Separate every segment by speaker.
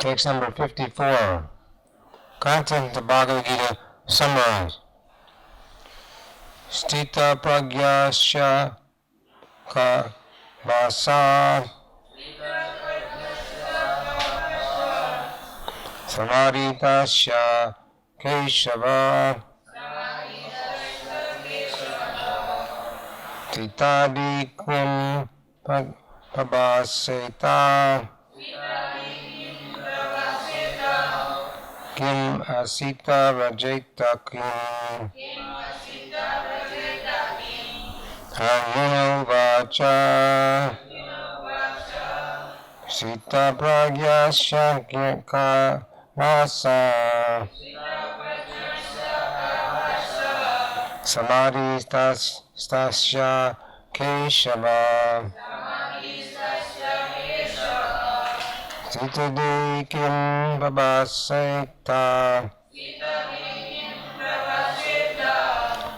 Speaker 1: Text number 54. Content of the Bhagavad-Gita summarized. Stita pragyasya ka vasa samaritasya keshava titadikum pabhaseta kim asita rajeta kim Arjuna vacha Sita pragyasya ka vasa Samadhi stasya keshava Sitadi kim babaseta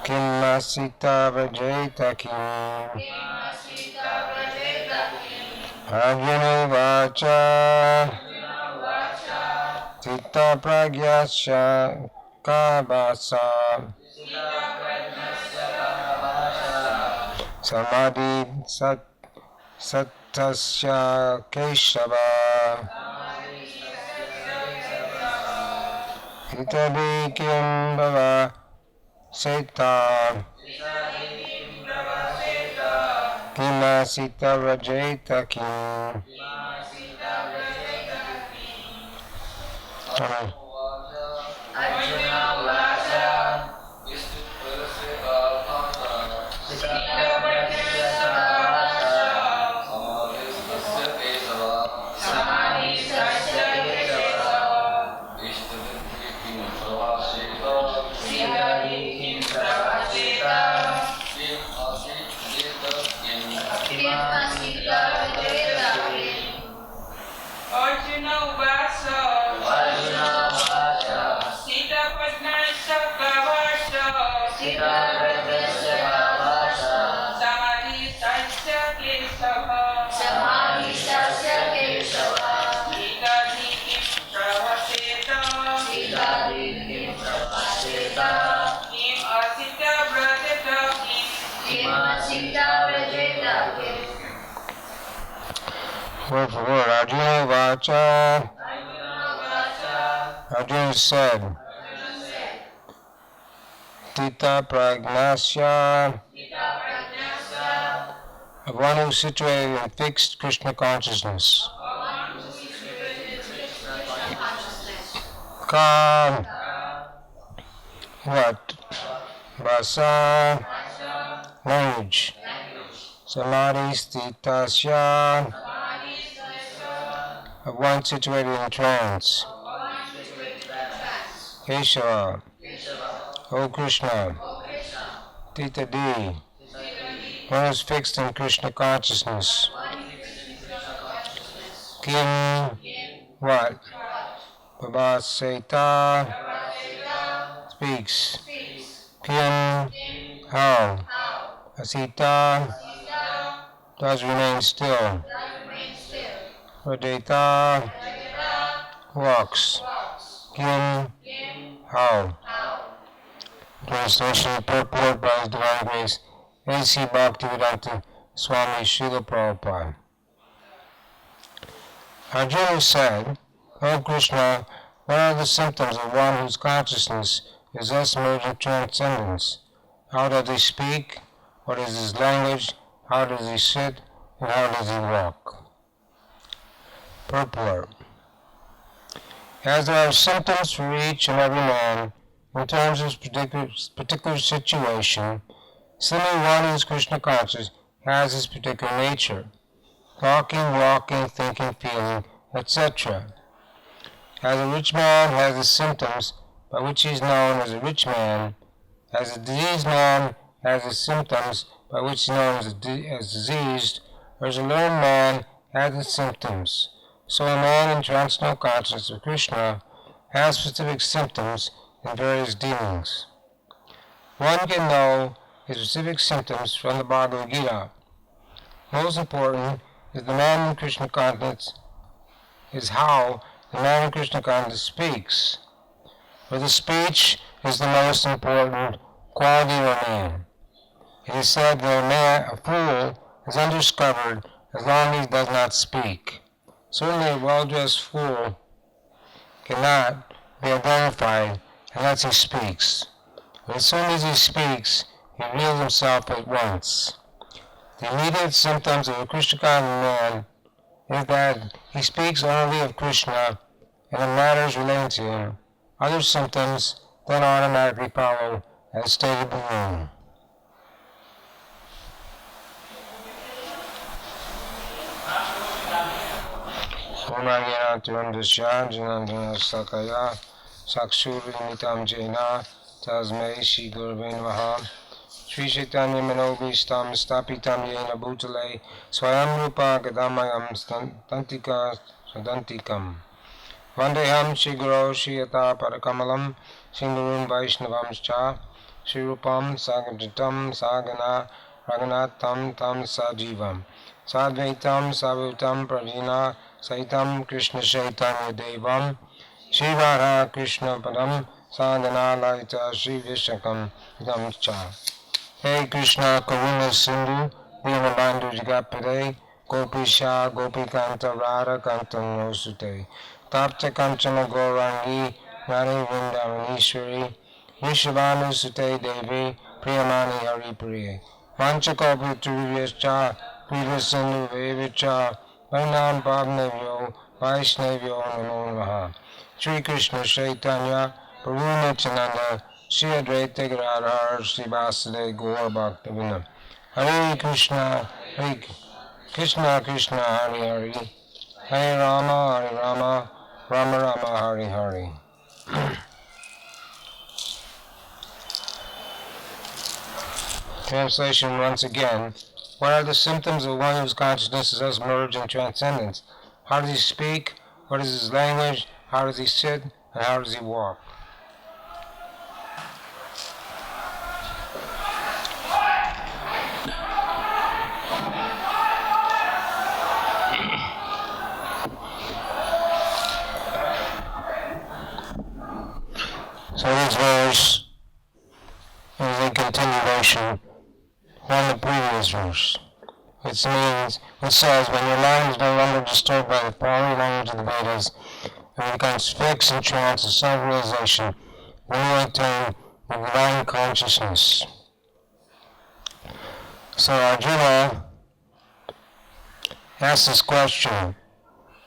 Speaker 1: Kim asita vrajeta kim Arjuna vacha Sita pragyasya kabasa Samadhi satasya keshava Itadi kim bhava Seta Kima Sita Rajeta Kim Word for word, Arjuna Vacha. Arjuna said, Tita Pragnasya, of one who is situated in fixed Krishna consciousness. Ka, what? Vasa, language. Samadhi Stitasya, of one situated in trance. Keshava, O Krishna. Tita D, one is fixed in Krishna consciousness. Kim, what? Babaseta, speaks. Kim, how? Asita, does remain still. Radeta, walks. Kim, how? Translation and purport by His Divine Grace, A.C. Bhakti-Vedanta Swami Srila Prabhupada. Arjuna said, O Krishna, what are the symptoms of one whose consciousness is thus merged in transcendence? How does he speak? What is his language? How does he sit? And how does he walk? Purport. As there are symptoms for each and every man, in terms of his particular situation, similarly one who is Krishna conscious has his particular nature, talking, walking, thinking, feeling, etc. As a rich man has the symptoms by which he is known as a rich man, as a diseased man has the symptoms by which he is known as diseased, or as a learned man has the symptoms, so a man in transcendental consciousness of Krishna has specific symptoms in various dealings. One can know his specific symptoms from the Bhagavad-Gita. Most important is the man in Krishna consciousness is how the man in Krishna consciousness speaks. For the speech is the most important quality of a man. It is said that a fool is undiscovered as long as he does not speak. Certainly a well-dressed fool cannot be identified unless he speaks. But as soon as he speaks, he reveals himself at once. The immediate symptoms of a Krishna conscious man is that he speaks only of Krishna and of matters relating to him. Other symptoms then automatically follow, as stated below. Sakaya Sakshurimitam Jena Tasmei Shri Gurave Namaha Sri Chaitanya Manobhistam Stapitam Yena Bhutale Swayam Rupa Gadamayam Tantika Sadantikam Vandeham Shri Guru Shri Yata Parakamalam Singurun Vaishnavamscha Shri Rupam Sagadatam Sagana Raghunatham Tam Sajivam Sadvaitam Savutam Pravina Saitam Krishna Chaitanya Devam Shri Radha Krishna Padam Sadhana Laita Shri Vishakam Idamcha Hey Krishna Karuna Sindhu Deenabandhu Jagapade Gopisha Gopikanta Radha Kantam Nosute Tapta Kanchana Gaurangi Nari Vrindavanishwari Vishavanu Sute Devi Priyamani Haripriye Vanchakopi Turivyacha Prita Sindhu Vevicha Vainam Bhavnavyo Vaishnavyo Namo Namaha Shri Krishna Chaitanya Prabhu Nityananda Shri Advaita Gadadhar Shri Vasudeva Gaur Bhaktivinoda Hare Krishna Hare Krishna Krishna Hare Hare Hare Rama Rama Rama Hare Hare. Translation once again. What are the symptoms of one whose consciousness is thus merged in transcendence? How does he speak? What is his language? How does he sit? And how does he walk? So this verse is a continuation from the previous verse, which says, when your mind is no longer disturbed by the foreign language of the Vedas, and becomes fixed in trance of self-realization, then you attain the divine consciousness. So Arjuna asked this question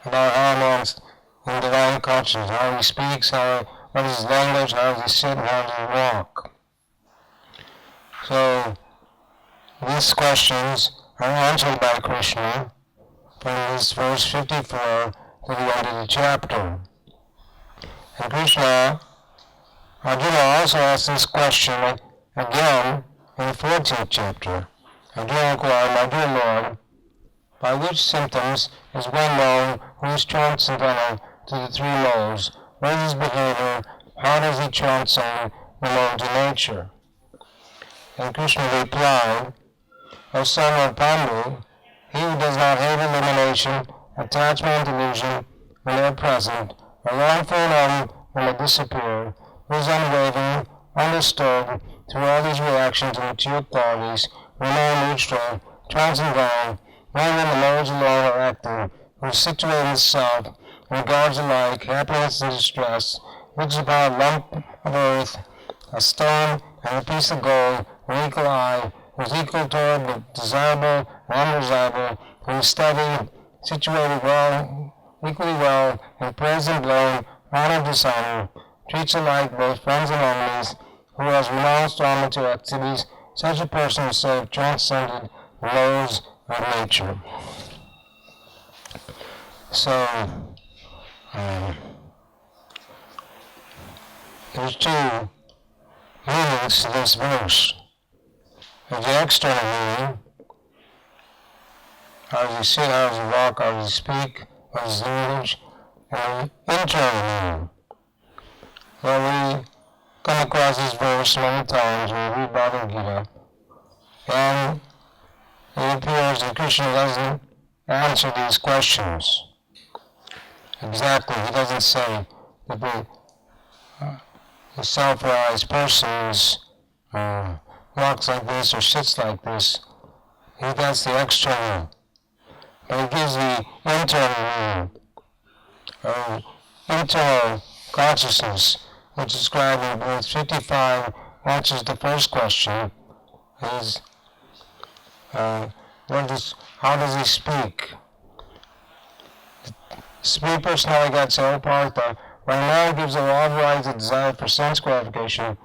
Speaker 1: about how a man's in divine consciousness, how he speaks, what is his language, how does he sit, and how does he walk. So these questions are answered by Krishna from this verse 54 to the end of the chapter. And Krishna, Arjuna also asked this question again in the 14th chapter. Arjuna inquired, my dear Lord, by which symptoms is one known who is transcendental to the three modes? What is his behavior? How does he transcend the modes of nature? And Krishna replied, O son of Pandu, he who does not hate elimination, attachment, and delusion when they are present, or long for an end when they disappear, who is unwavering, undisturbed through all these reactions and material qualities, remain neutral, transcendental, knowing when the modes alone are acting, who is situated in self, and regards alike happiness and distress, looks upon a lump of earth, a stone, and a piece of gold, an equal eye, who is equal toward the desirable and undesirable, who is steady, situated well, equally well, in praise and blame, honor and dishonor, treats alike both friends and enemies, who has renounced all material activities, such a person is said transcended the laws of nature. So, there's two meanings to this verse. There's the external meaning, how does he sit, how does he walk, how does he speak, what is his language, and the internal meaning. Well, we come across this verse many times when we read Bhagavad-Gita, and it appears that Krishna doesn't answer these questions. exactly. He doesn't say that the self-realized person is, walks like this or sits like this. That's the external. But he gives the internal meaning, internal consciousness, which is described in verse 55, answers the first question, is how does he speak? The spirit personality got so Partha, when man gives a law of rise and desire for sense gratification,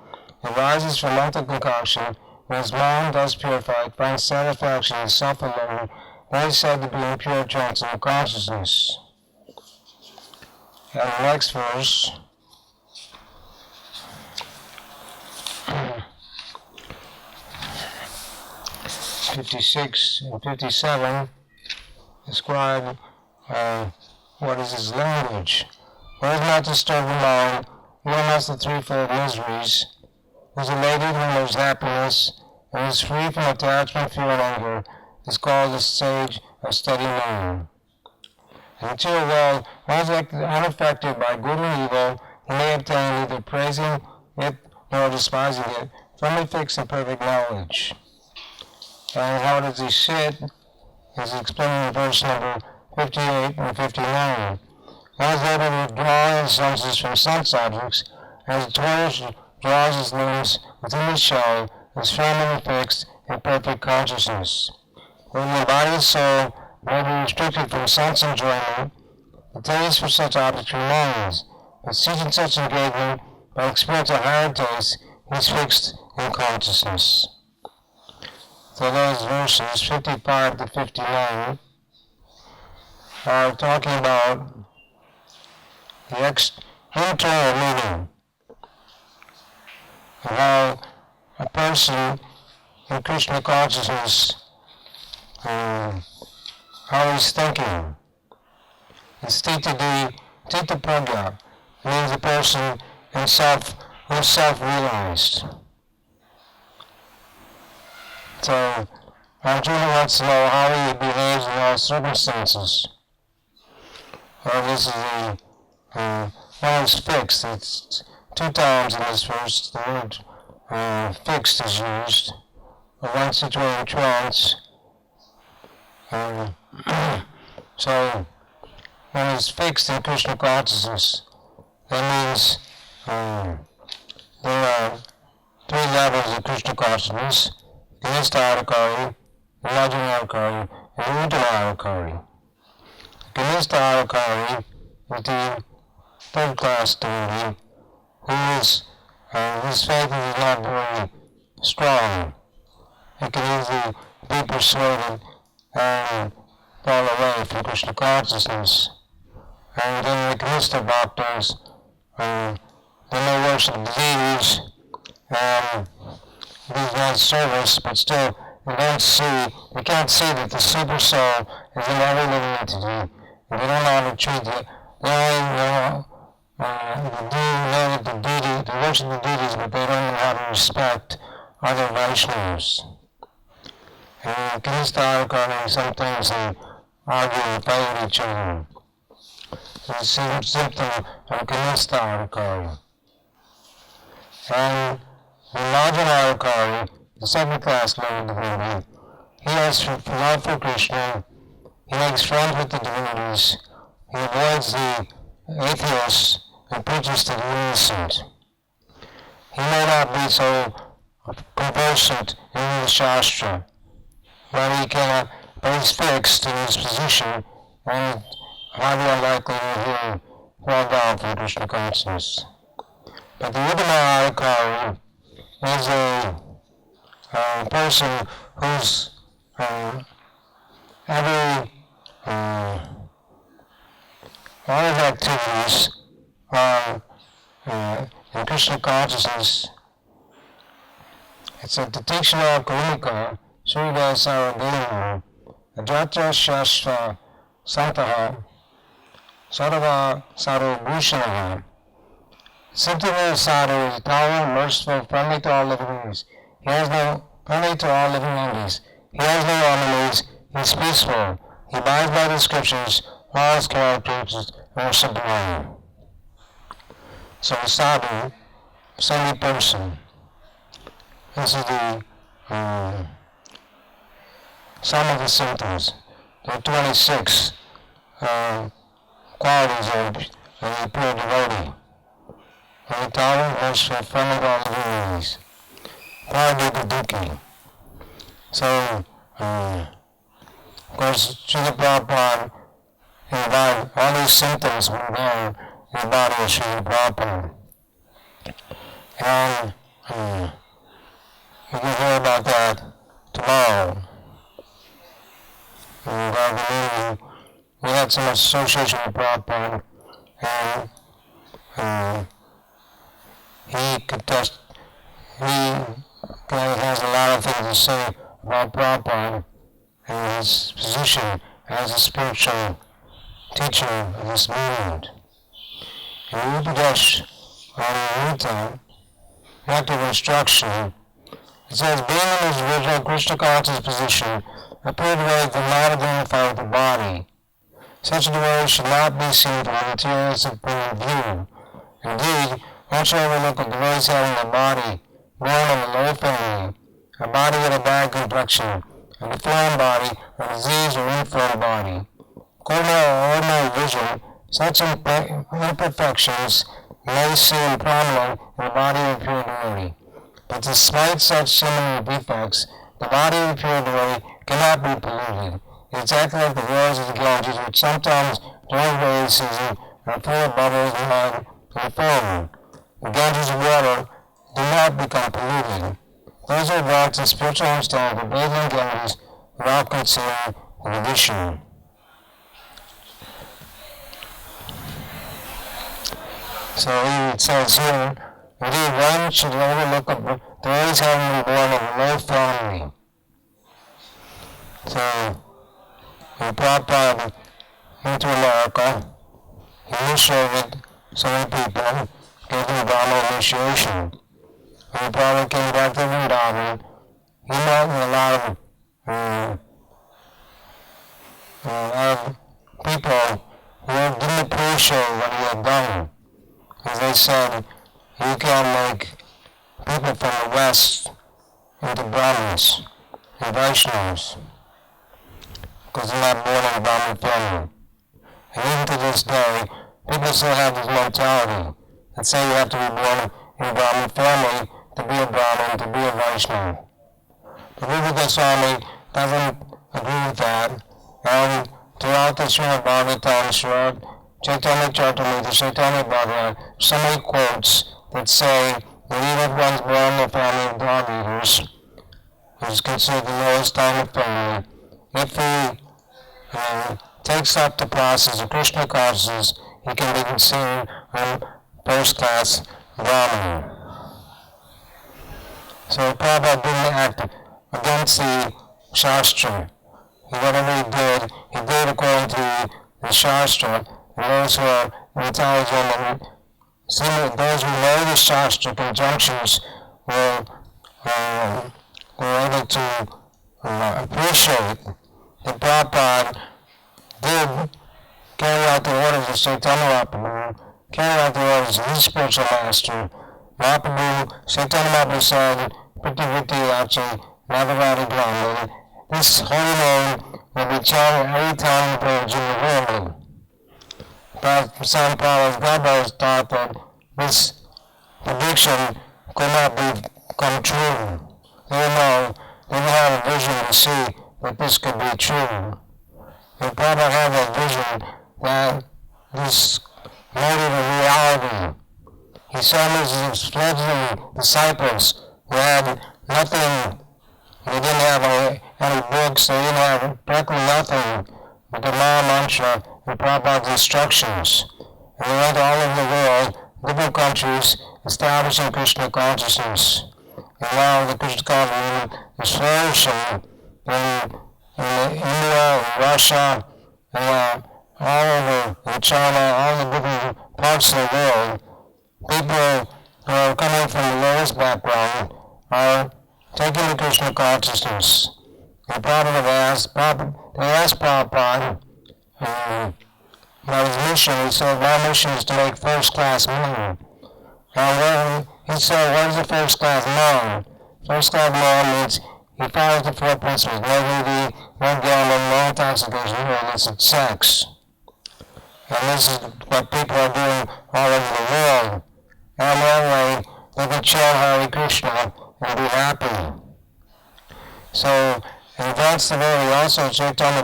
Speaker 1: it rises from mental concoction, when his mind thus purified finds satisfaction in self alone, then is said to be in pure transcendental consciousness. And the next verse, 56 and 57, describe what is his language. What is not disturbed in mind, one has the threefold miseries, who is elated when there is happiness, and is free from attachment, fear, and anger, is called a sage of steady mind. In the material world, one is unaffected by good and evil, he may obtain neither praising it nor despising it, firmly fixed in perfect knowledge. And how does he sit is explained in verse number 58 and 59. One is able to withdraw his senses from sense objects, as the tortoise draws his limbs within his shell, is firmly fixed in perfect consciousness. When the body and soul may be restricted from sense enjoyment, the taste for such objects remains, but ceasing such engagement by experience of higher taste, he is fixed in consciousness. So those verses 55 to 59 are talking about the internal meaning of how a person in Krishna consciousness, how he's thinking. Stita pragya means a person himself who's self-realized. So Arjuna wants to know how he behaves in all circumstances. Well, this is one is fixed. It's 2 times in this verse the word fixed is used. One situated in trance. So one is fixed in Krishna consciousness. That means there are 3 levels of Krishna consciousness: Ganistha-adhikari, Imagina-adhikari, and Udana-adhikari. Ganistha-adhikari is the 3rd class devotee who is, his faith is not very strong. He can easily be persuaded and fall away from Krishna consciousness. And then the Ganistha bhaktas, then they worship the deities, and these not service, but still they can't see that the super soul is in every living entity, and they don't know how to treat it. They only know that the deity, they worship the deities, but they don't know how to respect other Vaishnavas. And Ganistha-adhikari, sometimes they argue and fight with each other. It's a symptom of Ganistha-adhikari. And the Imagina-adhikari, the 2nd class level devotee, he has love for Krishna, he makes friends with the devotees, he avoids the atheists and preaches to the innocent. He may not be so conversant in the Shastra, but he's fixed in his position, and highly unlikely that he'll fall down from Krishna consciousness. But the Udana-adhikari is a person whose all of activities are in Krishna consciousness. It's a Titikshana Karika, Srida Saradena, Ajata Shastra Santaha, Sarava Sarubhushanaha. Simply Sadhu is tolerant, merciful, friendly to all living beings. Friendly to all living entities. He has no enemies, he is peaceful. He abides by the scriptures, all his characteristics or sublime. So sadhu, saintly person. This is some of the symptoms. There are 26 qualities of a pure devotee. The tolerant, merciful, friendly of all deities. Bhagavad-Gita. So, of course, Srila Prabhupada invited all these symptoms were there in the body of Srila Prabhupada. And we can hear about that tomorrow. And we had so much association with Prabhupada, and he has a lot of things to say about Prabhupada and his position as a spiritual teacher of this movement. In Upadesh Amrita, Act of Instruction, it says, being in his original Krishna conscious position, a pure devotee does not identify with the body. Such a devotee should not be seen from a materialistic point of view. Indeed, one should overlook a devotee having a body born in a low family, a body with a bad complexion, a deformed body, a diseased or infirm body. According to our ordinary vision, such imperfections may seem prominent in the body of a pure devotee. But despite such similar defects, the body of a pure devotee cannot be polluted. It is exactly like the waters of the Ganges, which sometimes during rainy season are full of bubbles, mud, and foam. The Ganges water do not become polluted. Those who advance in spiritual understanding can bathe in Ganges without considering an addition. So it says here, indeed one should overlook the always having been born in a low family. So when Prabhupada went to America, he initiated so many people, gave them Brahma initiation. When Prabhupada came back to Vrindavan, he met with a lot of people who didn't appreciate what he had done. As they said, you can't make people from the West into Brahmins and Vaishnavas, because they're not born in a Brahmin family. And even to this day, people still have this mentality that say you have to be born in a Brahmin family to be a Brahmin, to be a Vaishnava. The Rupa Goswami doesn't agree with that, and throughout the Srimad Bhagavatam, Srimad Chaitanya Charitamrita, Chaitanya Bhagavan, so many quotes that say that even if one's born in a family of dog eaters, which is considered the lowest kind of family, if he takes up the process of Krishna consciousness, he can be considered a first-class Brahmin. So Prabhupada didn't act against the Shastra. Whatever he did according to the Shastra, and those who are intelligent and those who know the Shastra conjunctions were able to appreciate that Prabhupada did carry out the orders of Chaitanya Mahaprabhu, carry out the orders of his spiritual master. Mahaprabhu, Chaitanya Mahaprabhu said, Priti Vritti Yachi, Nagavadi Brahman. This holy name will be chanted every time you pray in the world. But San Paul's Gabas taught that this prediction could not become true. Even though they had a vision to see that this could be true. And Prabhupada had a vision that this made it a reality. He saw his fledgling disciples who had nothing, they didn't have any books, they didn't have practically nothing but the Maha Mantra and Prabhupada's instructions. And they went all over the world, different countries, establishing Krishna consciousness. And now the Krishna consciousness is flourishing in India, in Russia, and all over in China, all the different parts of the world. People who are coming from the lowest background are taking the Krishna consciousness. And Prabhupada asked Prabhupada, about his mission. He said, my mission is to make first-class men. And he said, what is a first-class man? First-class man means he follows the four principles: no nudity, no gambling, no intoxication, no illicit sex. And this is what people are doing all over the world. And that way, they can chant Hare Krishna and be happy. So, in advanced devotee, also Chaitanya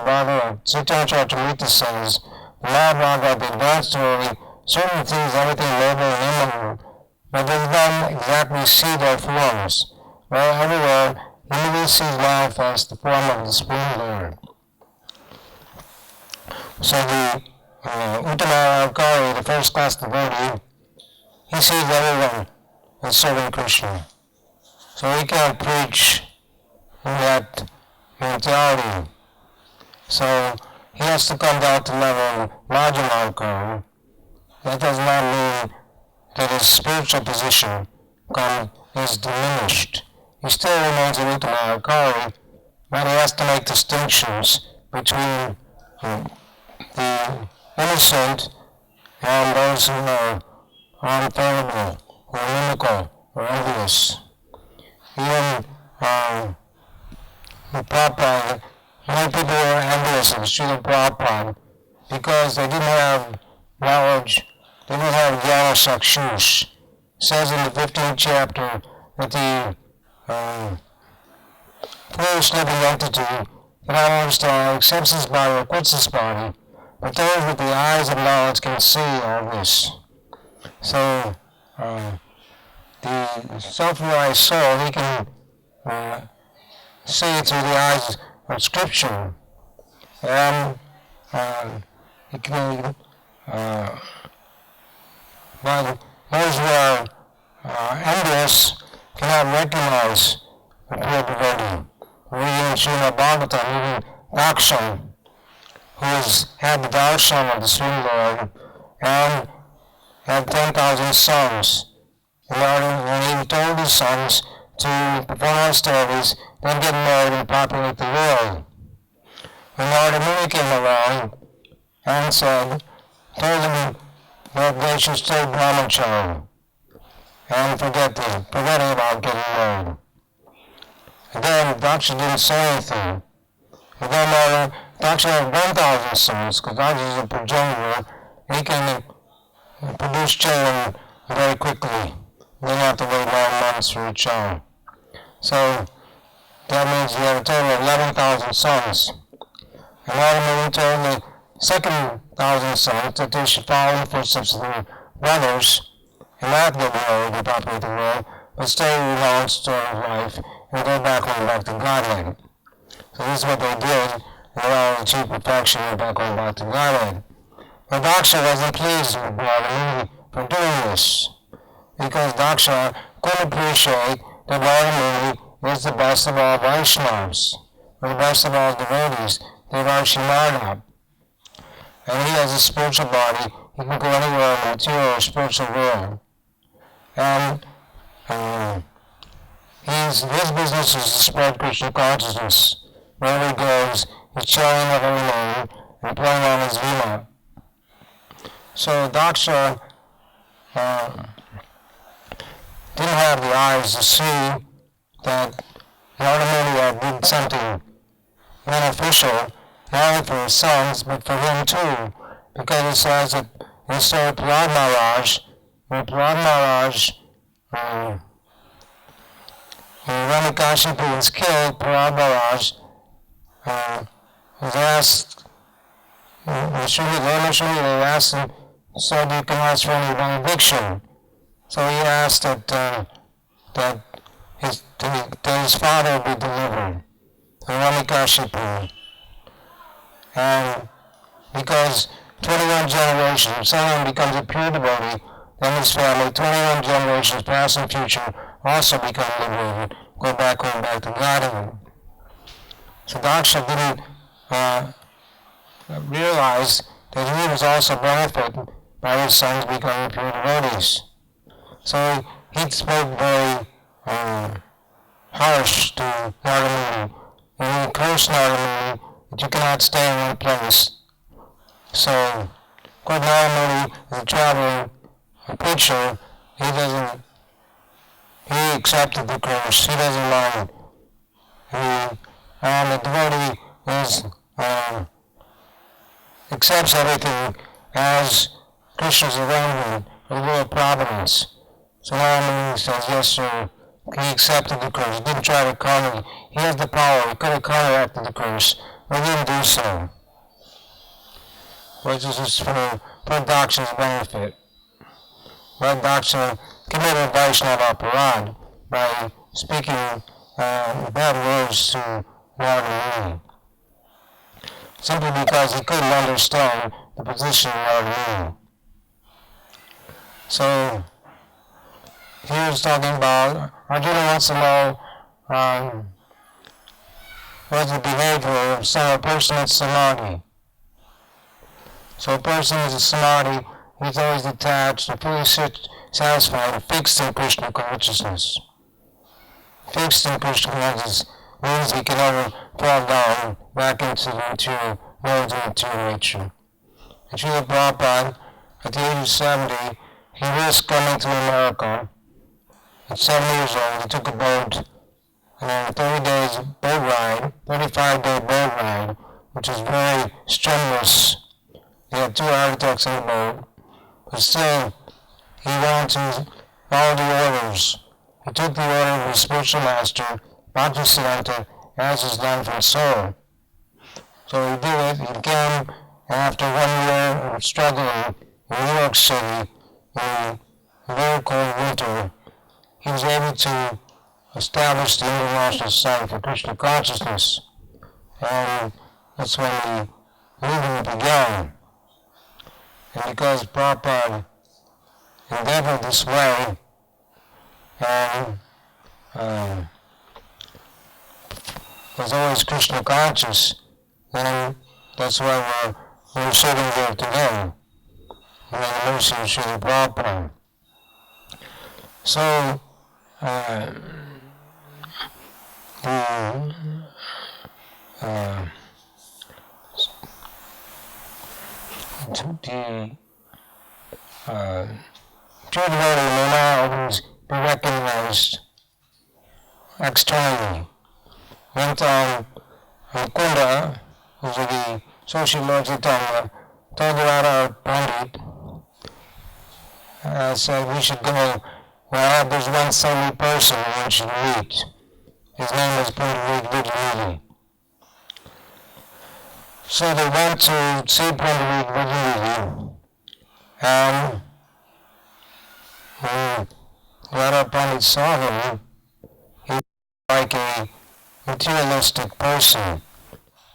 Speaker 1: Charitamrita says, the Mahabharata, the advanced devotee, certain things, everything noble and immoral, but they don't exactly see their forms. Well, everywhere, he immediately sees manifest the form of the Supreme Lord. So the Uttama Akari, the first class devotee, he sees everyone as serving Krishna. So he can't preach in that mentality. So he has to come down to the level of Rajamarkar. That does not mean that his spiritual position is diminished. He still remains an Uttama, but he has to make distinctions between the innocent and those who are unfavorable, or inimical, or envious. Even the Prabhupada, many people were envious of Srila Prabhupada because they didn't have knowledge, they didn't have Jnana Chakshush. It says in the 15th chapter that the foolish living entity cannot understand, accepts his body or quits his body, but those with the eyes of knowledge can see all this. So, the self-realized soul, he can see it through the eyes of Scripture, and he can, but those who are envious cannot recognize the pure devotee. We in Srimad Bhagavatam, even Daksha, who has had the darshan of the Supreme Lord, and had 10,000 sons. And he told his sons to perform austerities, then get married and populate the world. When Narada Muni came along and told them that they should stay brahmachari and forgetting about getting married. Again, Daksha didn't say anything. And then Daksha had 1,000 sons, because Daksha is a progenitor. He can produce children very quickly. They don't have to wait 9 months for a child. So that means he had a total of 11,000 sons. And Narada told the second 1,000 sons that they should follow in the footsteps of their brothers and not get married and populate the world, but stay renounced sort of life and go back to Godhead. So this is what they did, and they all achieved perfection and back to Godhead. But Daksha wasn't pleased with Narada Muni for doing this, because Daksha couldn't appreciate that Narada Muni is the best of all Vaishnavas, or the best of all devotees, the Vaishnava. And he has a spiritual body, he can go anywhere in the material or spiritual world. And his business is to spread Krishna consciousness. Wherever he goes, he's chanting the holy name and playing on his veena. So Daksha didn't have the eyes to see that Narada Muni did something beneficial, not only for his sons, but for him too, because it says that in Sri Prahlad Maharaj, when Prahlad Maharaj, when Ramikashipu was killed, Prahlad Maharaj was asked, they asked him, so you can ask for any benediction. So he asked that his father be delivered, Ramikashipu. And because 21 generations, if someone becomes a pure devotee, then his family, 21 generations past and future, also become liberated, go back to Godhead. So Daksha didn't realize that he was also benefited by his sons becoming pure devotees. So he spoke very harsh to Narada Muni, and he cursed Narada Muni that you cannot stay in one place. So Because normally, as a traveling preacher, he accepted the course, he doesn't mind. The devotee accepts everything as Krishna's arrangement, a little providence. So normally he says, yes sir, he accepted the course, he didn't try to counter, he has the power, he could have counteracted the course, but he didn't do so. Which is just for Daksha's benefit. But Daksha committed Vaishnava Aparad by speaking bad words to Narada, simply because he couldn't understand the position of Narada. So, he was talking about, Arjuna wants to know what's the behavior of a person in samadhi. So a person is a samadhi, he's always detached, and fully satisfied, and fixed in Krishna consciousness. Fixed in Krishna consciousness means he can never fall down back into the material modes of material nature. And Srila Prabhupada, at the age of 70, he risked coming to America. At 7 years old, he took a boat, and 30 days boat ride, 35-day boat ride, which is very strenuous. He had 2 architects on the boat, but still, he wanted to follow the orders. He took the order of his spiritual master, Bhakti-yoga, as his life and soul. So he did it, he came, and after 1 year of struggling in New York City, in a very cold winter, he was able to establish the International Society for Krishna Consciousness. And that's when the movement began. And because Prabhupada endeavored this way, and was always Krishna conscious, then that's why we're sitting there today. And the mercy of Srila Prabhupada. So, true devotee may not always be recognized externally. One time, Kunda, who's the social Lord Chaitanya, told Radha Pandit, said we should go, well, there's one saintly person we should meet. His name is Pundarik Vidyamuni. So they went to see Pundarik Vidyamuni, and when Radha Pandit saw him, he was like a materialistic person.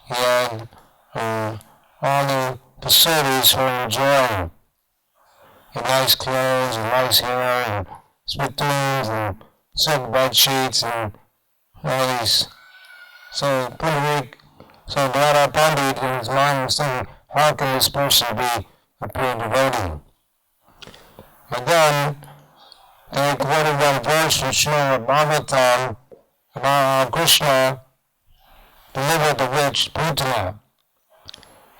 Speaker 1: He had all the facilities for enjoying, nice clothes and nice hair and spittoons and silk bed sheets and all these. So Radha Pandit in his mind was thinking, how can this person be a pure devotee? But then they quoted one verse from Srimad Bhagavatam about how Krishna delivered the witch Putana.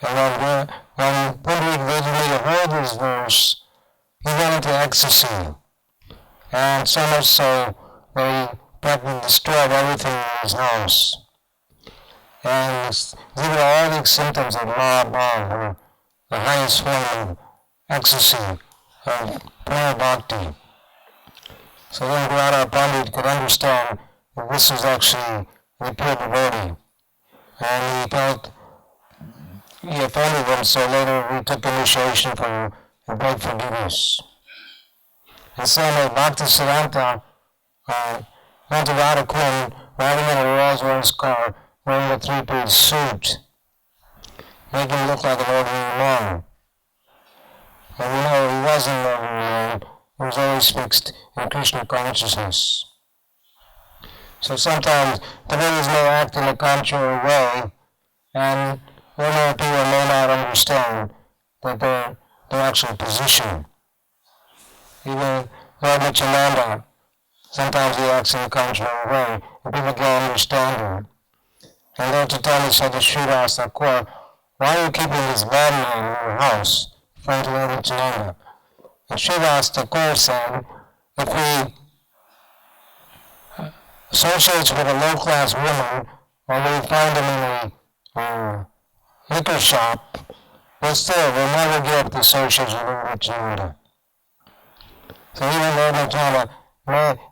Speaker 1: And when Pundarik Vidyamuni heard this verse, he went into ecstasy. And so much so that he practically destroyed everything in his house. And exhibited all the symptoms of Mahabharata, or the highest form of ecstasy, of pure bhakti. So then Radha Pandit could understand that this was actually the pure devotee. And he offended him, so later he took initiation from him and begged forgiveness. And same way, Bhaktisiddhanta went to Radha Kund riding in a Rolls-Royce car wearing a 3-piece suit, making him look like an ordinary man. And we know he wasn't an ordinary man, he was always fixed in Krishna consciousness. So sometimes devotees may act in a contrary way, and ordinary people may not understand that their actual position. Even Lord Nityananda, sometimes he acts in a contrary way, and people can't understand him. And Lord Chaitanya said to Sridhar Thakur, why are you keeping this bad man in your house? friend to Lord Nityananda. And Srivas Thakur said, if we associate with a low-class woman, or we find them in a liquor shop, but still, we'll never give up the association with Lord Nityananda. So even Lord Nityananda,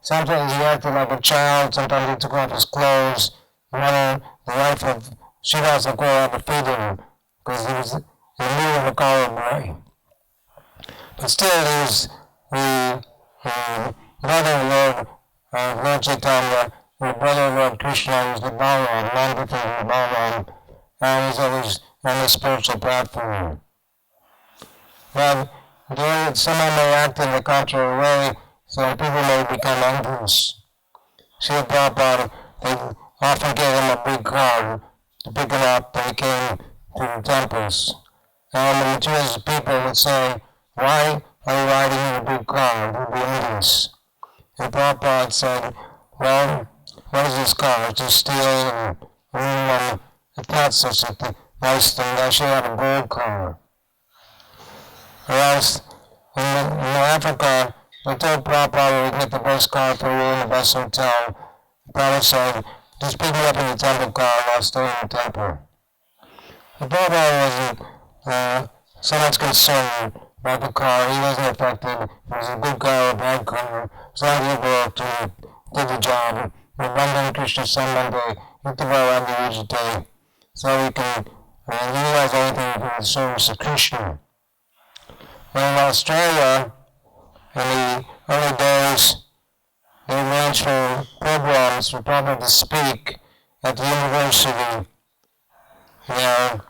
Speaker 1: sometimes he acted like a child, sometimes he took off his clothes. The wife of Srivas Thakur had to feed him, because he was in the mood of a coward boy. But still, he was the brother-in-law of Lord Chaitanya, the brother-in-law of Krishna, he was the Balaram, none different from Balaram, and he's always on the spiritual platform. But someone may act in the contrary way, so people may become envious. Srila Prabhupada, they often gave him a big car to pick him up when he came to the temples. And the materialist people would say, why are you riding in a big car? It would be envious. And Prabhupada said, well, what is this car? It's just steel and aluminum. It's not such a nice thing. I should have a gold car. Or else, in Africa, they told Prabhupada we'd get the best car for you in the best hotel. Prabhupada said, just pick me up in the temple car and I'll stay in the temple. The Prabhupada wasn't so much concerned about the car. He wasn't affected. It was a good car or a bad car. As long as he worked and did the job. And Vrindavan Krishna Sunday, he could go around the day. So we can utilize everything for the service of Krishna. When in Australia, in the early days, they arranged for programs for people to speak at the university there,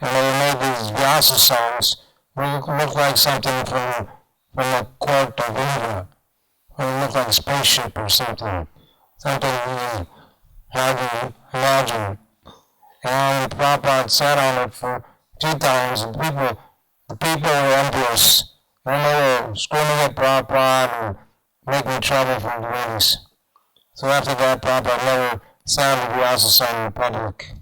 Speaker 1: and they made these Vyasa songs which look like something from the court of India, or it looked like a spaceship or something really hard to imagine. And Prabhupada sat on it for 2 times, and the people were envious, and they were screaming at Prabhupada and making trouble for the devotees. So after that, Prabhupada never sang the Vyasa song in public,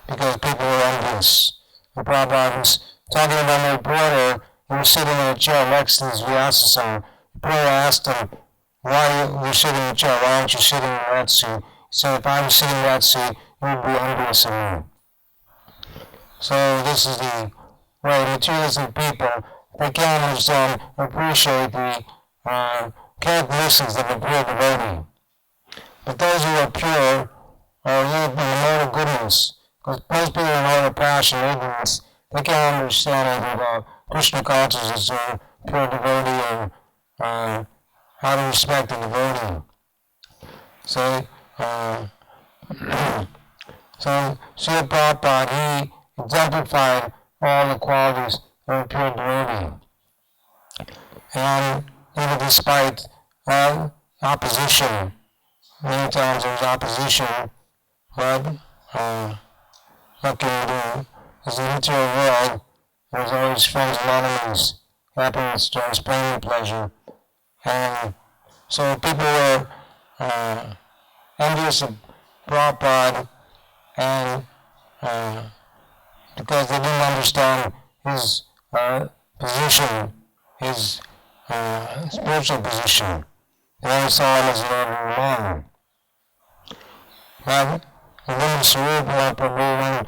Speaker 1: because people were envious. And Prabhupada was talking about the reporter who was sitting in a chair next to this Vyasa song. The reporter asked him, why you were sitting in a chair, why aren't you sitting in that seat? He said, if I was sitting in that seat, you would be envious of me. So this is the way materialistic people, they can't understand or appreciate the characteristics of a pure devotee. But those who are pure are live in the mode of goodness. Because most people in the mode of passion and ignorance, they can't understand anything about Krishna consciousness or pure devotee or how to respect the devotee. So Srila Prabhupada, he exemplified all the qualities of a pure devotee. And even despite opposition, many times there was opposition, but what can you do? As in the material world, there's always friends and enemies, happiness, joy, pain, and pleasure. And so people were envious of Prabhupada, and because they didn't understand his position, his spiritual position. They only saw him as an ordinary man. But within the Sarupa Prabhu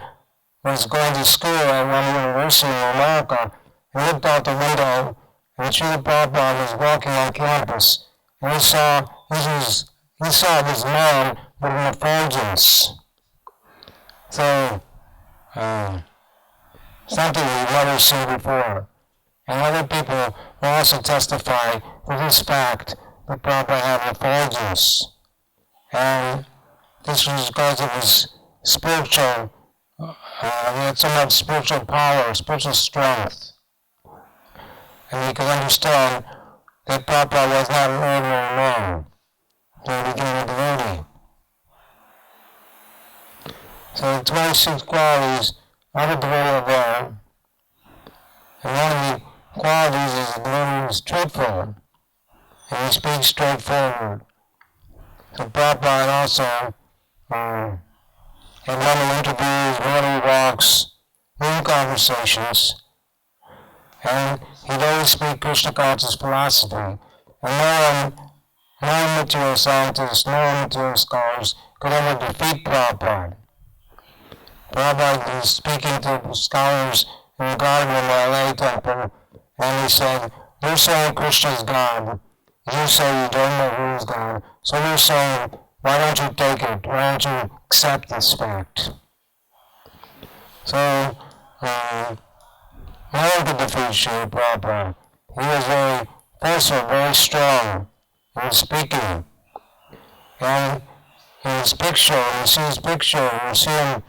Speaker 1: was going to school at one university in America, he looked out the window, and Srila Prabhupada was walking on campus, and he saw this man with an effulgence. So, something we've never seen before. And other people will also testify to this fact that Prabhupada had an effulgence. And this was because of his spiritual, he had so much spiritual power, spiritual strength. And you can understand that Prabhupada was not an ordinary man when he became a devotee. So the 26 qualities of a devotee are there. And one of the qualities is the devotee is truthful, and he speaks straightforward. So Prabhupada also had many interviews, many walks, many conversations. and he'd always speak Krishna conscious philosophy, and no material scientists, no material scholars could ever defeat Prabhupada. Prabhupada was speaking to scholars in the garden of the LA temple, and he said, "You're saying Krishna is God. You say you don't know who is God. So we're saying, why don't you take it? Why don't you accept this fact?" So, no one could defeat Srila Prabhupada. He was very forceful, very strong in speaking. And in his picture, when you see his picture, you see him,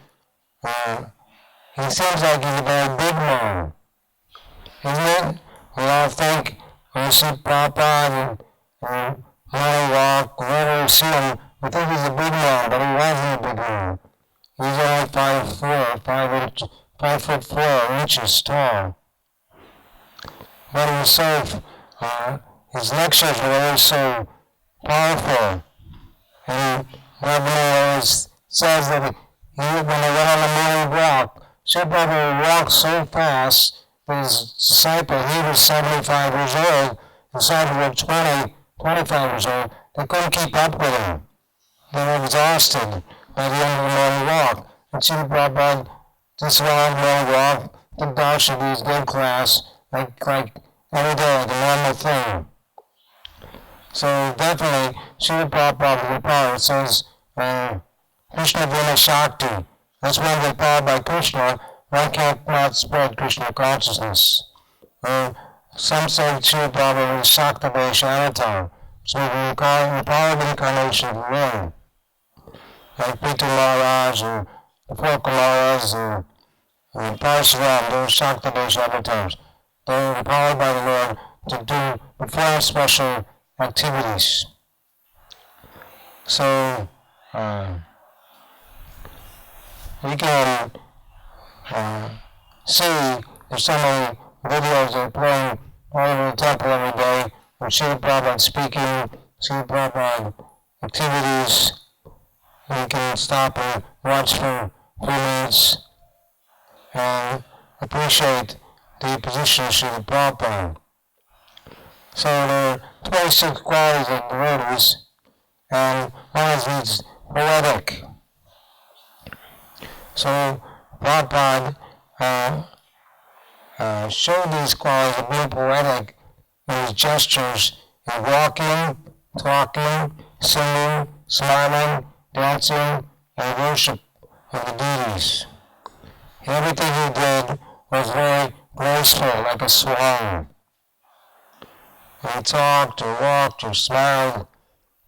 Speaker 1: he seems like he's a very big man. Isn't it? We all think when you see Prabhupada and Morning Walk, whenever we see him, we think he's a big man, but he wasn't a big man. He's only 5'4" tall. But he was so, his lectures were always so powerful. And Bhagavad always says that when they went on the morning walk, Prabhupada would walk so fast that his disciple, he was 75 years old, the disciple was 25 years old, they couldn't keep up with him. They were exhausted by the end of the morning walk. And Srila Prabhupada just went on the morning walk, the darshan, his good class, like every day, the normal thing. So definitely, Srila Prabhupada, the power says, Krishna Vina Shakti. That's when they're powered by Krishna, one can't not spread Krishna consciousness. Some say Srila Prabhupada is Shakta Vaisha Avatar, so we call him the powered incarnation of the Lord. Like Pitu Maharaj, or the four Kumaras, or Parasuram, they're Shakta Vaisha Avatars. They're empowered by the Lord to perform special activities. So, we can see there's so many videos that are playing all over the temple every day of Srila Prabhupada speaking, Srila Prabhupada activities. We can stop and watch for a few minutes and appreciate the position of Srila Prabhupada. So there are 26 qualities of devotees, and one is these poetic. So Prabhupada showed these qualities of being poetic in his gestures in walking, talking, singing, smiling, dancing, and worship of the deities. Everything he did was very graceful, like a swan. When he talked or walked or smiled,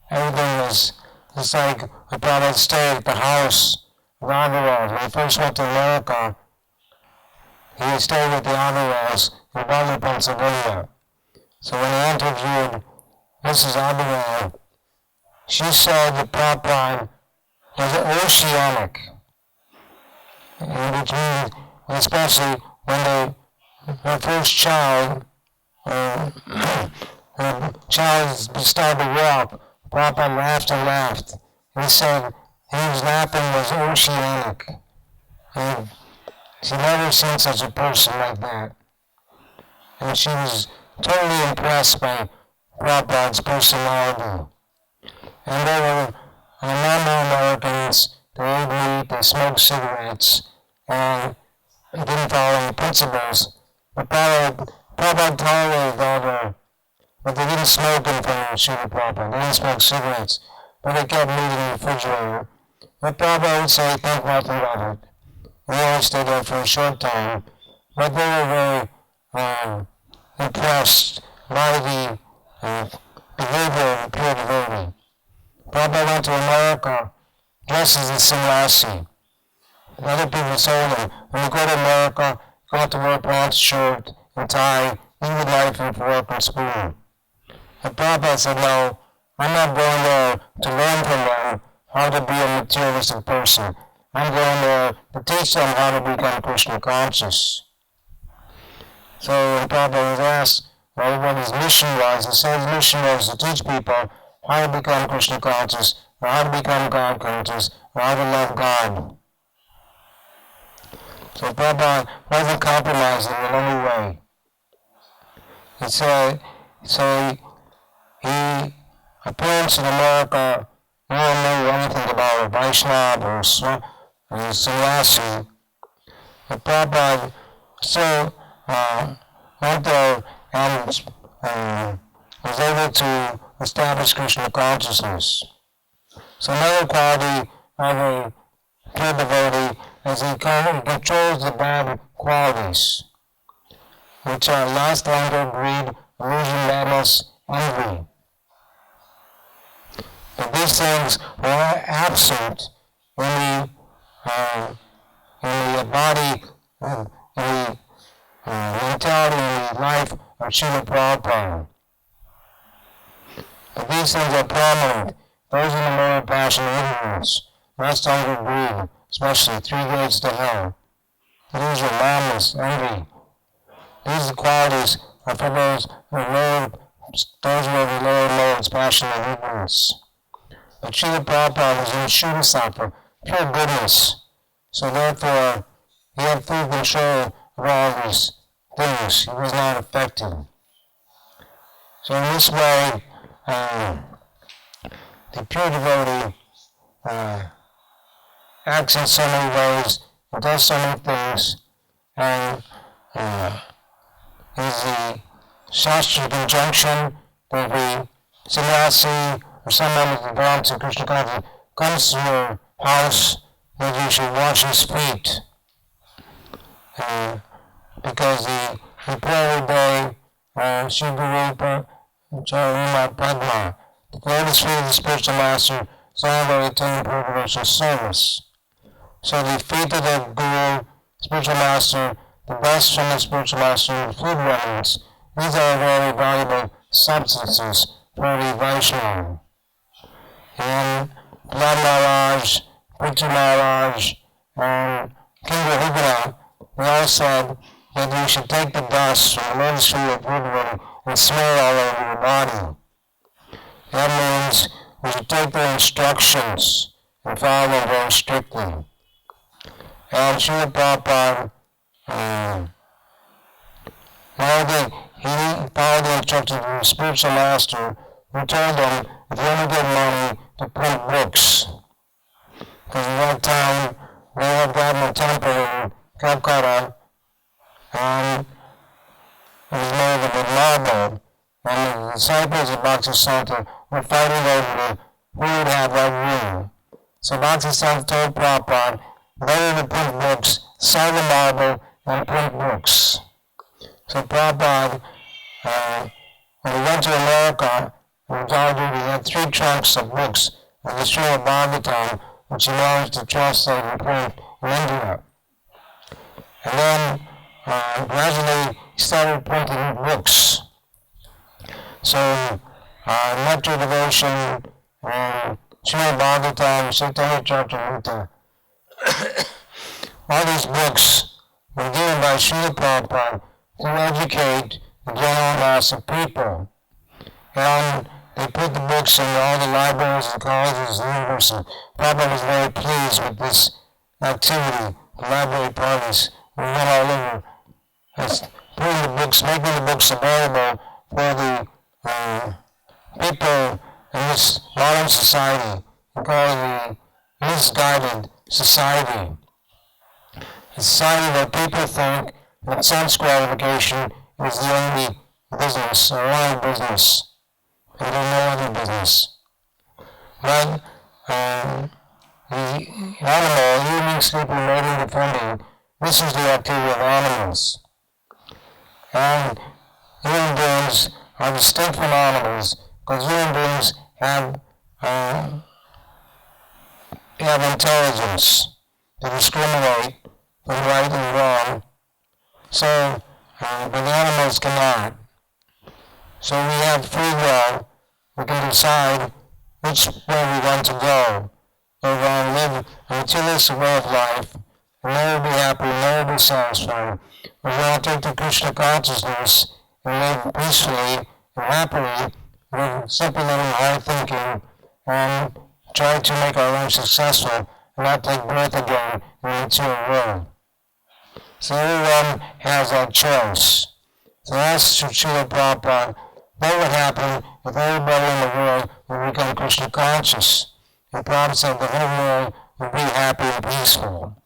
Speaker 1: everything was just like when Prabhupada stayed at the house of Agarwal. When he first went to America, he stayed with the Agarwals in Baldwin, Pennsylvania. So when he interviewed Mrs. Agarwal, she said that Prabhupada was oceanic, which means, especially when her first child, her child started to walk, Prabhupada laughed and laughed. He said his laughing was oceanic. And she never seen such a person like that. And she was totally impressed by Prabhupada's personality. And there were normal Americans, they ate meat, they smoked cigarettes, and they didn't follow any principles. But Prabhupada tolerated all their, but they didn't smoke in front of Srila Prabhupada, they didn't smoke cigarettes, but they kept meat in the refrigerator. But Prabhupada would say, think nothing of it. We only stayed there for a short time, but they were very impressed by the behavior of a pure devotee. Prabhupada went to America dressed as a sannyasi. Other people told him, when you go to America, you have to wear pants, shirt, and tie, eat with knife and fork and spoon. But Prabhupada said, no, I'm not going there to learn from them how to be a materialistic person. I'm going there to teach them how to become Krishna conscious. So when Prabhupada was asked what his mission was, he said his mission was to teach people how to become Krishna conscious, or how to become God conscious, or how to love God. So Prabhupada wasn't compromising in any way. He said, so he appearance in America, no one knew anything about a Vaishnava or a sannyasi. But Prabhupada still went there and was able to establish Krishna consciousness. So another quality of a pure devotee is he controls the bad qualities, which are lust, anger, greed, illusion, madness, envy. But these things were absent in the body, in the mentality, in the life of Srila Prabhupada. But these things are prominent. Those in the moral passion and ignorance, lust, anger, greed, especially 3 gates to hell. These are madness, envy. These qualities are for those who have the lower modes, passion and ignorance. But Srila Prabhupada was in Shuddha Sattva, pure goodness. So therefore, he had full control of all these things. He was not affected. So in this way, the pure devotee acts in so many ways, does so many things, and is the Shastra conjunction that the sannyasi or someone who belongs to Krishna consciousness comes to your house, that you should wash his feet. Because the prayer day, Shivarupa Charuna Padma, the lotus feet of the spiritual master, is all very attending preparation service. So the feet of the guru, spiritual master, the best from the spiritual master, and food remnants, these are very valuable substances for the Vaishnava. And Prahlad Maharaj, Prithu Maharaj, and King Rahugana, they all said that you should take the dust from the lotus feet of Bhuvaneshwar and smear all over your body. That means we should take their instructions and follow them very strictly. And Srila Prabhupada, he followed the instructions of the spiritual master, who told him if you only get money to print books. Because at that time, they had gotten a temple in Calcutta, and it was made of marble, and the disciples of Bhaktisiddhanta were fighting over who would have that room. So Bhaktisiddhanta told Prabhupada, better to print books, sell the marble, and print books. So Prabhupada, when he went to America, he had 3 trunks of books of the Srimad Bhagavatam, which he managed to translate and print in India. And then gradually he started printing books. So Nectar Devotion, Srimad Bhagavatam, Chaitanya Charitamrita, all these books were given by Srila Prabhupada to educate the general mass of people. And they put the books in all the libraries and colleges and universities. Prabhupada was very pleased with this activity, the library parties. We went all over, putting the books, making the books available for the people in this modern society. We call it the misguided society. A society where people think that sense gratification is the only business, or only business, and there's no other business. But the animal, eating, sleeping, mating, defending, this is the activity of animals. And human beings are distinct from animals, because human beings have intelligence to discriminate between right and wrong. So, but animals cannot. So we have free will. We can decide which way we want to go. We're going to live a materialistic way of life, and never be happy, never be satisfied. We're going to take the Krishna consciousness and live peacefully and happily, with simply living high thinking, and try to make our life successful and not take birth again in the material world. So everyone has that choice. So asked Srila Prabhupada, what would happen if everybody in the world would become Krishna conscious? And Prabhupada said the whole world would be happy and peaceful.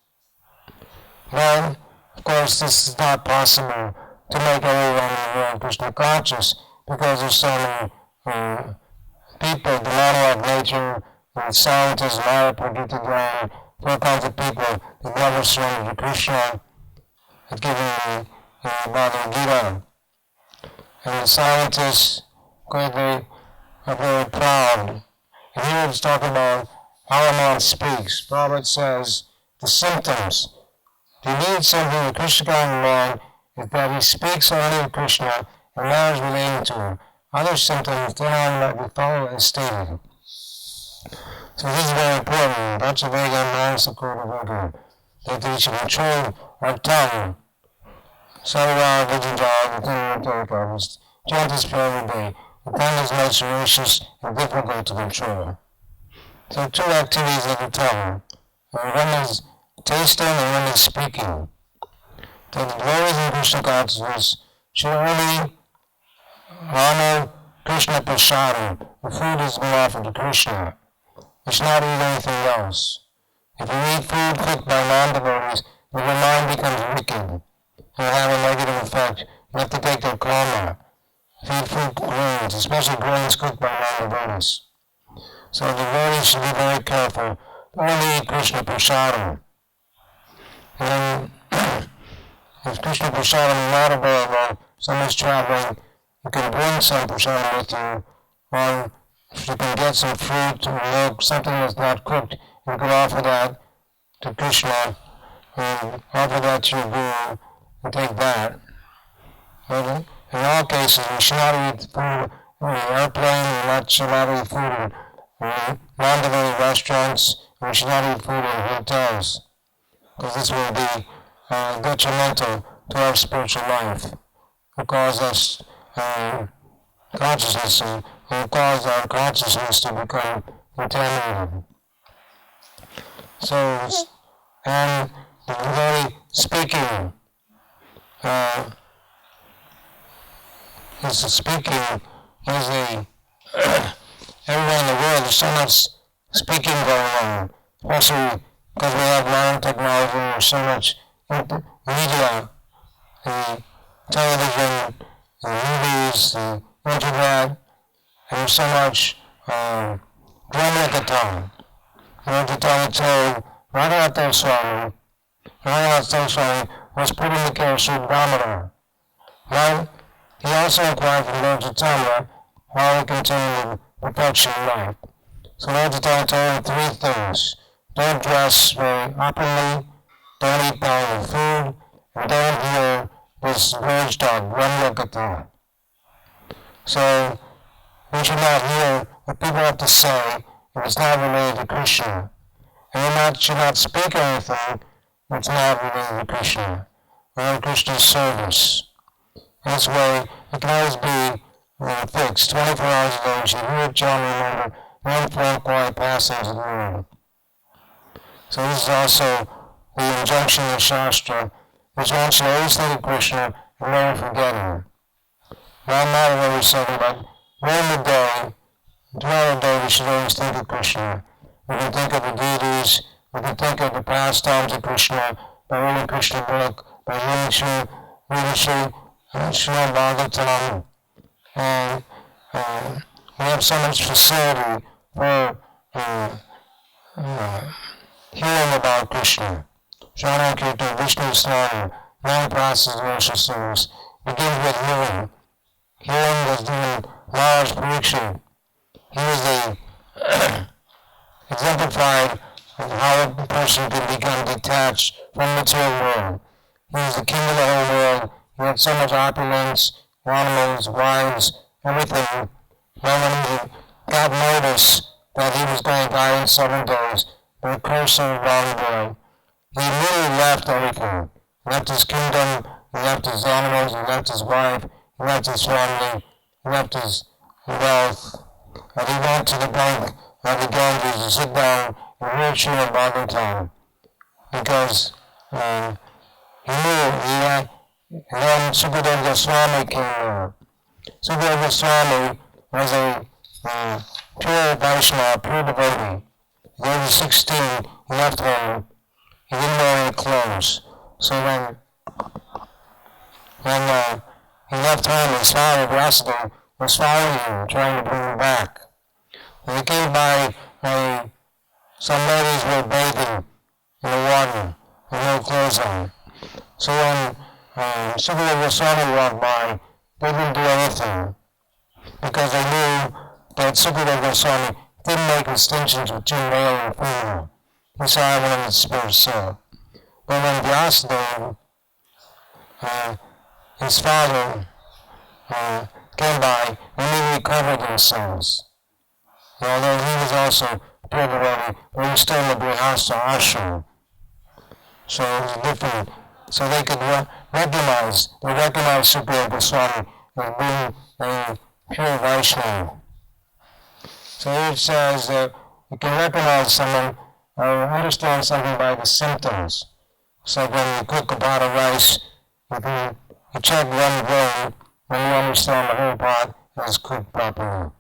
Speaker 1: Well, of course, this is not possible to make everyone in the world Krishna conscious because there's so many people, the monologue nature, scientists, Maya predicted land, all kinds of people that never surrendered to Krishna, have given the Bhagavad-Gita. And the scientists, they are very proud. And here it's talking about how a man speaks. Prabhupada says the symptoms. If you need something in the Krishna man is that he speaks only of Krishna and matters relating to him. Other symptoms do not follow as stated. So this is very important. That's a very good that we should control our tongue. Sarva Vijayā chant this prayer every day. The tongue is most ferocious and difficult to control. So two activities of the tongue. One is tasting and one is speaking. So the devotees in Krishna consciousness should only honor Krishna prasadam. The food is being offered to Krishna. You should not eat anything else. If you eat food cooked by non-devotees, then your mind becomes wicked. It will have a negative effect. You have to take their karma. If you eat food grains, especially grains cooked by non-devotees. So the devotees should be very careful. Only eat Krishna prasadam. And if Krishna prasadam is not available, someone's traveling, you can bring some prasadam with you, or if you can get some fruit or milk, something that's not cooked, you can offer that to Krishna, and offer that to your guru, and take that. But in all cases, we should not eat food on the airplane, we should not eat food in non-devoted restaurants, and we should not eat food in hotels, because this will be detrimental to our spiritual life. It will cause us consciousness, and will cause our consciousness to become contaminated. So, and the devotee speaking, everyone in the world, there's so much speaking going on, especially because we have modern technology and there's so much media, the television, the movies, the internet, and there's so much Brahmakatam. Brahmakatam told Raghunath Swami was put in the care of Sri Damodar. Now, he also inquired from Lord Chaitanya how he continued the perfection of life. So Lord Chaitanya told him three things. Don't dress very openly, don't eat bad food, and don't hear this village talk, Brahmakatam. So, we should not hear what people have to say if it's not related to Krishna. And we should not speak anything if it's not related to Krishna, or Krishna's service. This way, it can always be fixed. 24 hours a day, you should hear, chant, remember, one four quiet pastimes of the Lord. So this is also the injunction of Shastra, which one should always think of Krishna and never forget him. Not matter what we're saying, but during the day, throughout the day, we should always think of Krishna. We can think of the deities, we can think of the pastimes of Krishna, by reading Krishna book, by reading Srimad Bhagavatam, and we have so much facility for hearing about Krishna. Shravan Kirtan, Vishnu Snana, non-process worship service begins with hearing. Hearing was given Maharaj Pariksha. He was the exemplified of how a person can become detached from the material world. He was the king of the whole world. He had so much opulence, animals, wives, everything. But when he got notice that he was going to die in 7 days, the curse of the wrong boy, he immediately left everything. He left his kingdom, he left his animals, he left his wife, he left his family, he left his wealth, and he went to the bank of the Ganges to sit down and read Srimad Bhagavatam, because he knew And then Sukadeva Goswami came there. Sukadeva Goswami was a pure Vaishnava, pure devotee. At the age of 16, he left home. He didn't wear any clothes. So when he left home, his father, Vyasdev, was following him, trying to bring him back. When he came by, some ladies were bathing in the water with no clothes on. So when Sukadeva Goswami walked by, they didn't do anything because they knew that Sukadeva Goswami didn't make distinctions between male and female. He saw everyone in the spirit soul. But when Vyasadeva, his father, came by, they immediately covered themselves. And although he was also pure devotee, but he was still in the Grihastha ashram. So it was different. So they could recognize Sukadeva Goswami as being a pure Vaishnava. So here it says that you can recognize someone or understand something by the symptoms. It's like when you cook a pot of rice, you check one grain, and you understand the whole pot is cooked properly.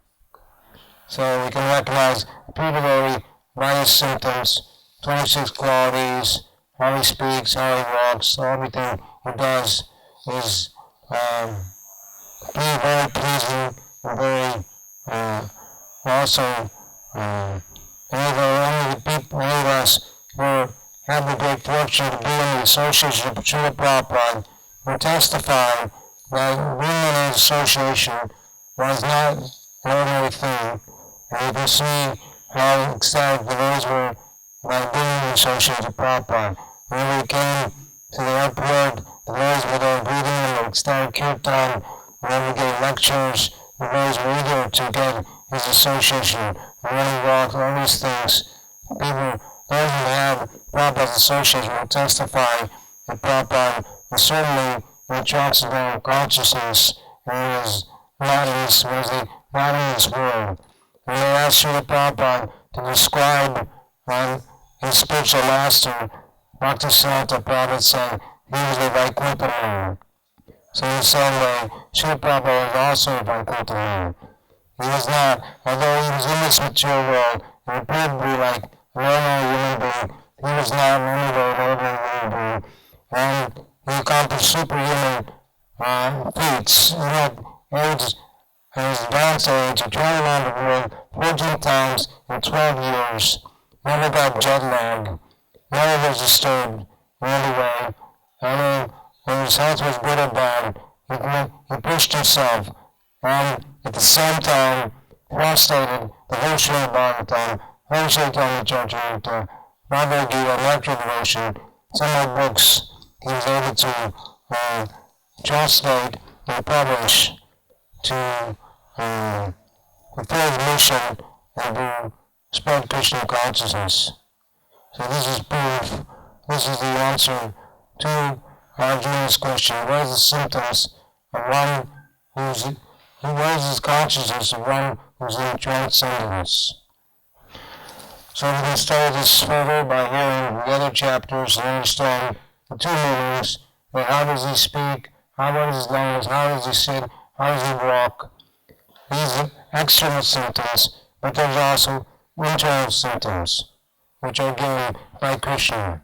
Speaker 1: So we can recognize a pure devotee by his symptoms, 26 qualities, how he speaks, how he walks, everything he does is very pleasing and very also any of us who have the great fortune to be in the association of Srila Prabhupada will testify that being in his association was not an ordinary thing. And you can see how ecstatic the devotees were by being in the association of Prabhupada. When we came to the airport, the devotees were there greeting him with ecstatic kirtan. When we gave lectures, the devotees were eager to get his association, running walks, all these things. People, those who have Prabhupada's association will testify that Prabhupada was certainly in the transcendental consciousness and was not in this world. When they asked Srila Prabhupada to describe his spiritual master, Bhaktisiddhanta Prabhupada said he was a Vaikuntha man. So in the same way, Srila Prabhupada was also a Vaikuntha man. He was not, although he was in this material world, and appeared to be like an ordinary human being, he was not in any way an ordinary human being. And he accomplished superhuman feats. He had his advanced age, he traveled around the world 14 times in 12 years, never got jet lag, never was disturbed in any way. And when his health was good or bad, he pushed himself, and at the same time translated the whole Srimad Bhagavatam, whole Chaitanya Charitamrita, Bhagavad-Gita, Nectar Devotion, some of the books he was able to translate and publish to fulfill his mission and to spread Krishna consciousness. So this is proof, this is the answer to Arjuna's question, what are the symptoms of one what is his consciousness of one who's in transcendence? So we can study this further by hearing the other chapters and understand the two meanings, but how does he speak, how are his lungs, how does he sit, how does he walk. These are external symptoms, but there's also internal symptoms, which are given by Krishna.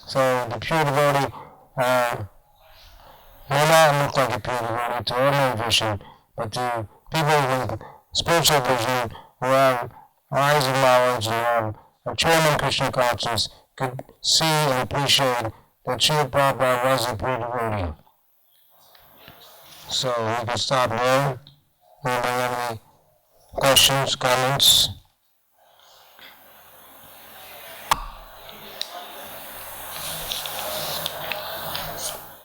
Speaker 1: So the pure devotee may not look like a pure devotee to ordinary vision, but to people with spiritual vision who have eyes of knowledge and have a training Krishna consciousness could see and appreciate that Srila Prabhupada was a pure devotee. So we can stop there. Anybody have any questions, comments?